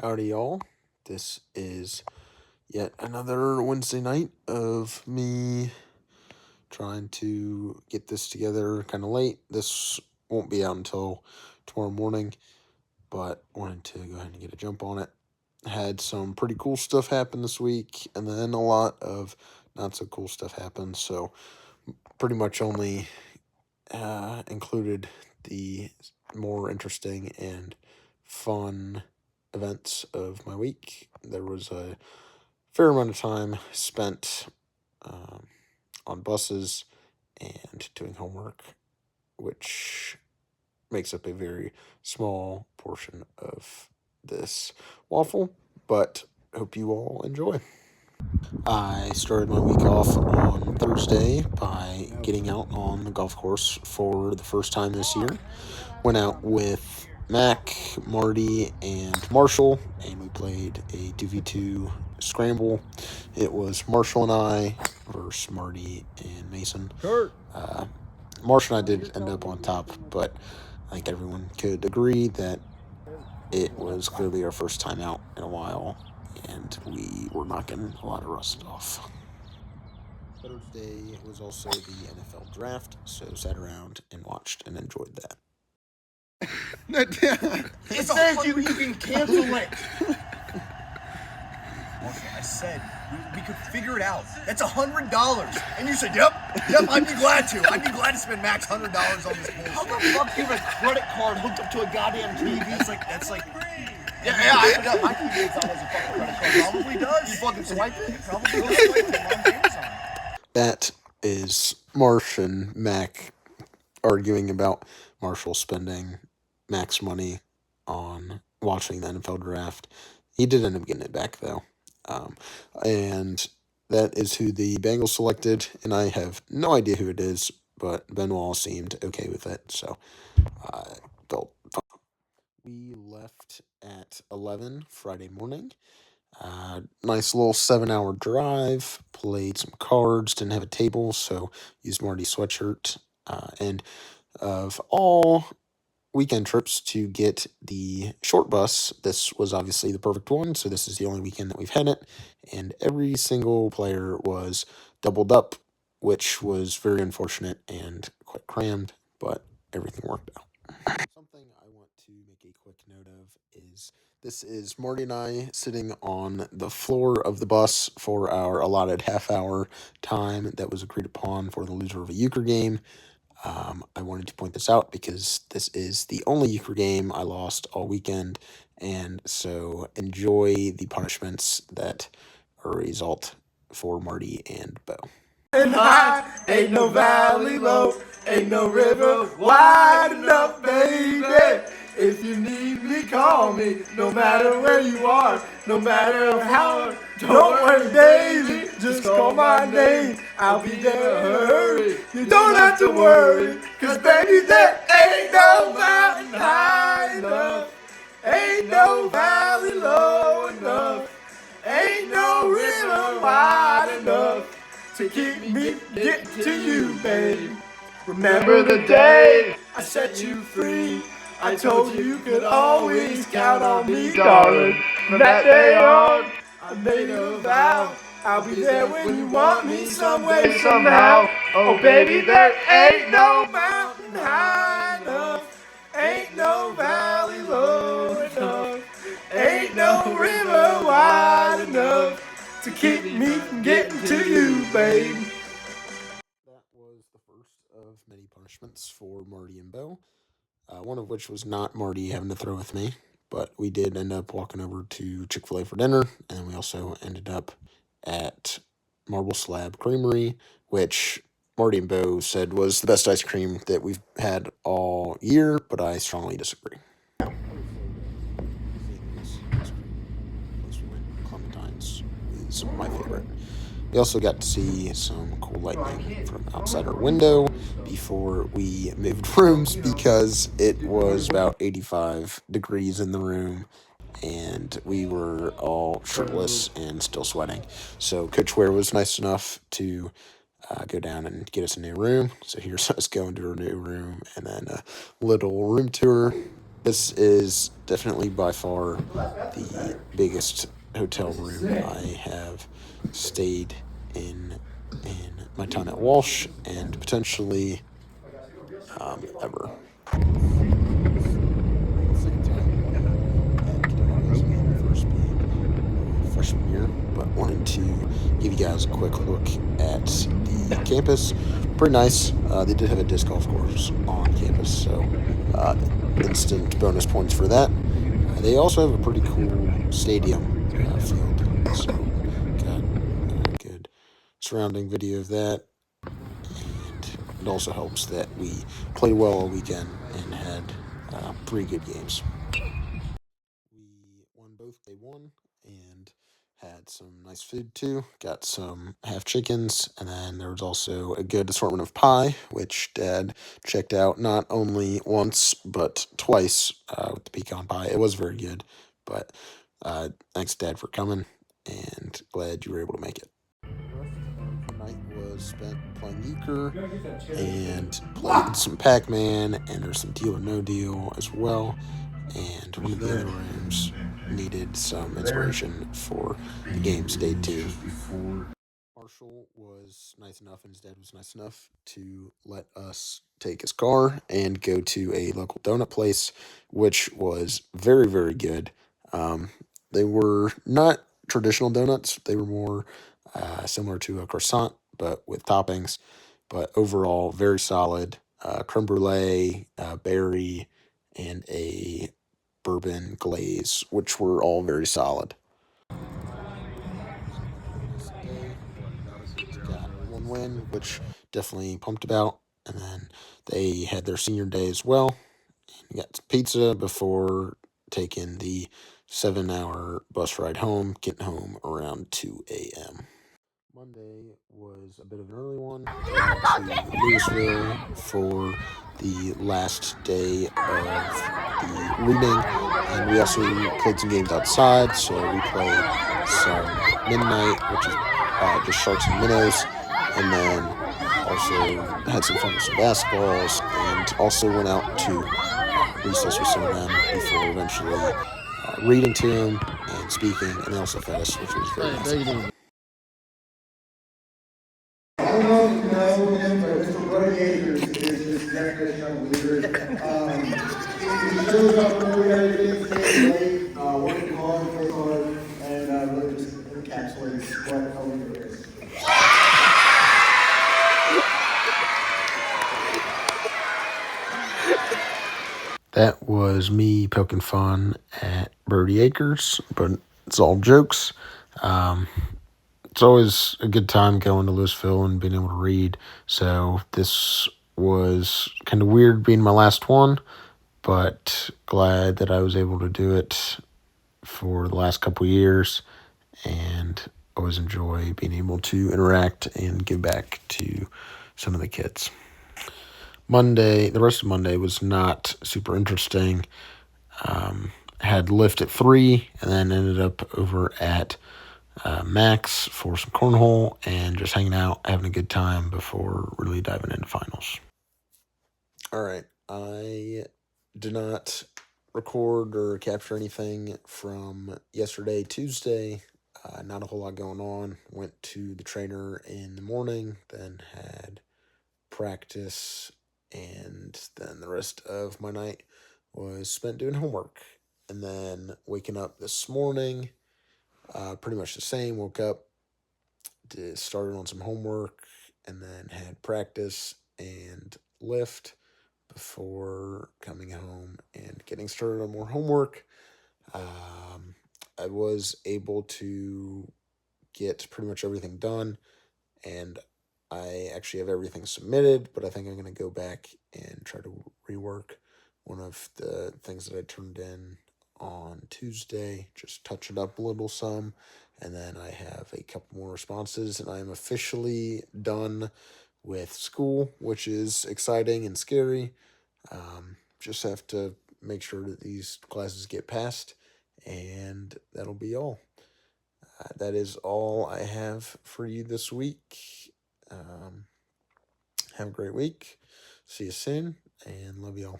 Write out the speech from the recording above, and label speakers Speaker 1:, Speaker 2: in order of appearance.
Speaker 1: Howdy, y'all. This is yet another Wednesday night of me trying to get this together kind of late. This won't be out until tomorrow morning, but wanted to go ahead and get a jump on it. Had some pretty cool stuff happen this week, and then a lot of not so cool stuff happened, so pretty much only included the more interesting and fun events of my week. There was a fair amount of time spent um, on buses and doing homework, which makes up a very small portion of this waffle, but hope you all enjoy. I started my week off on Thursday by getting out on the golf course for the first time this year. Went out with Mac, Marty, and Marshall, and we played a 2v2 scramble. It was Marshall and I versus Marty and Mason. Marshall and I did end up on top, but I think everyone could agree that it was clearly our first time out in a while, and we were knocking a lot of rust off. Thursday was also the NFL draft, so sat around and watched and enjoyed that.
Speaker 2: It says you can cancel it. I said we could figure it out. That's $100. And you said, yep, I'd be glad to. I'd be glad to spend max $100 on this bullshit.
Speaker 3: How the fuck do you have a credit card hooked up to a goddamn TV?
Speaker 2: That's like.
Speaker 3: Yeah, I forgot my TV is on as a fucking credit card.
Speaker 2: Probably does.
Speaker 3: You fucking swipe it?
Speaker 2: Probably does swipe it on Amazon.
Speaker 1: That is Marsh and Mac arguing about Marshall spending Mac's money on watching the NFL draft. He did end up getting it back, though. And that is who the Bengals selected, and I have no idea who it is, but Benoit seemed okay with it, so I felt fine. We left at 11 Friday morning. Nice little 7-hour drive, played some cards, didn't have a table, so used Marty's sweatshirt. And of all weekend trips to get the short bus, this was obviously the perfect one, so this is the only weekend that we've had it, and every single player was doubled up, which was very unfortunate and quite crammed, but everything worked out. Something I want to make a quick note of is this is Marty and I sitting on the floor of the bus for our allotted half-hour time that was agreed upon for the loser of a Euchre game. I wanted to point this out because this is the only Euchre game I lost all weekend, and so enjoy the punishments that are a result for Marty and Bo.
Speaker 4: And high, ain't no valley low, ain't no river wide enough, baby. If you need me, call me, no matter where you are, no matter how. Don't worry, baby, just call my name, I'll be there in a hurry. You don't have to worry, cause baby, there ain't no mountain high enough, ain't no valley low enough, ain't no river wide enough to keep me getting to you, babe. Remember the day I set you free? I told you you could always count on me, darling. From that day on, I made a vow. I'll be there when you want me some way, somehow. Oh, baby, there ain't no mountain high enough, ain't no valley low enough, ain't no river wide enough to keep me from getting to you, babe.
Speaker 1: That was the first of many punishments for Marty and Bo. One of which was not Marty having to throw with me, but we did end up walking over to Chick-fil-A for dinner, and we also ended up at Marble Slab Creamery, which Marty and Bo said was the best ice cream that we've had all year, but I strongly disagree. Clementine's is my favorite. We also got to see some cool lightning from outside our window before we moved rooms because it was about 85 degrees in the room and we were all shirtless and still sweating. So Coach Ware was nice enough to go down and get us a new room. So here's us going to our new room and then a little room tour. This is definitely by far the biggest hotel room I have stayed in my time at Walsh and potentially ever. This is my second time at Canogas, and the first being my freshman year, but wanted to give you guys a quick look at the campus. Pretty nice. They did have a disc golf course on campus, so uh, instant bonus points for that. They also have a pretty cool stadium field, so got good surrounding video of that, and it also helps that we played well all weekend and had pretty good games. We won both day one and had some nice food too. Got some half chickens, and then there was also a good assortment of pie, which Dad checked out not only once but twice with the pecan pie. It was very good, but thanks, Dad, for coming, and glad you were able to make it. The rest of the night was spent playing Euchre and played some Pac-Man, and there's some Deal or No Deal as well. And one of the other rooms needed some inspiration for the game's day two. Marshall was nice enough, and his dad was nice enough to let us take his car and go to a local donut place, which was very, very good. Um, they were not traditional donuts; they were more similar to a croissant, but with toppings. But overall, very solid. Creme brulee, berry, and a bourbon glaze, which were all very solid. Was a pretty nice day. Got one win, which definitely pumped about. And then they had their senior day as well. And got some pizza before taking the 7 hour bus ride home, getting home around 2 a.m. Monday was a bit of an early one. Drove to Louisville for the last day of the reading, and we also played some games outside. So we played some Midnight, which is just Sharks and Minnows, and then also had some fun with some basketballs, and also went out to recess with some of them before eventually reading to them and speaking, and they also fed us, which was very nice.
Speaker 4: I don't know if you know him, but Mr. Brody Akers is his definition of a leader. He shows up early every day, stays late, working hard, plays hard, and really just encapsulates what a leader is.
Speaker 1: That was me poking fun at Brody Acres, but it's all jokes. Um, it's always a good time going to Louisville and being able to read. So this was kind of weird being my last one, but glad that I was able to do it for the last couple years, and always enjoy being able to interact and give back to some of the kids. The rest of Monday was not super interesting. Had lift at 3, and then ended up over at Max for some cornhole and just hanging out, having a good time before really diving into finals. All right, I did not record or capture anything from yesterday, Tuesday. Not a whole lot going on. Went to the trainer in the morning, then had practice, and then the rest of my night was spent doing homework. And then waking up this morning, pretty much the same. Woke up, started on some homework, and then had practice and lift before coming home and getting started on more homework. Um, I was able to get pretty much everything done, and I actually have everything submitted, but I think I'm going to go back and try to rework one of the things that I turned in on Tuesday, just touch it up a little some, and then I have a couple more responses, and I am officially done with school, which is exciting and scary. Just have to make sure that these classes get passed, and that'll be all. That is all I have for you this week. Um, have a great week. See you soon, and love y'all.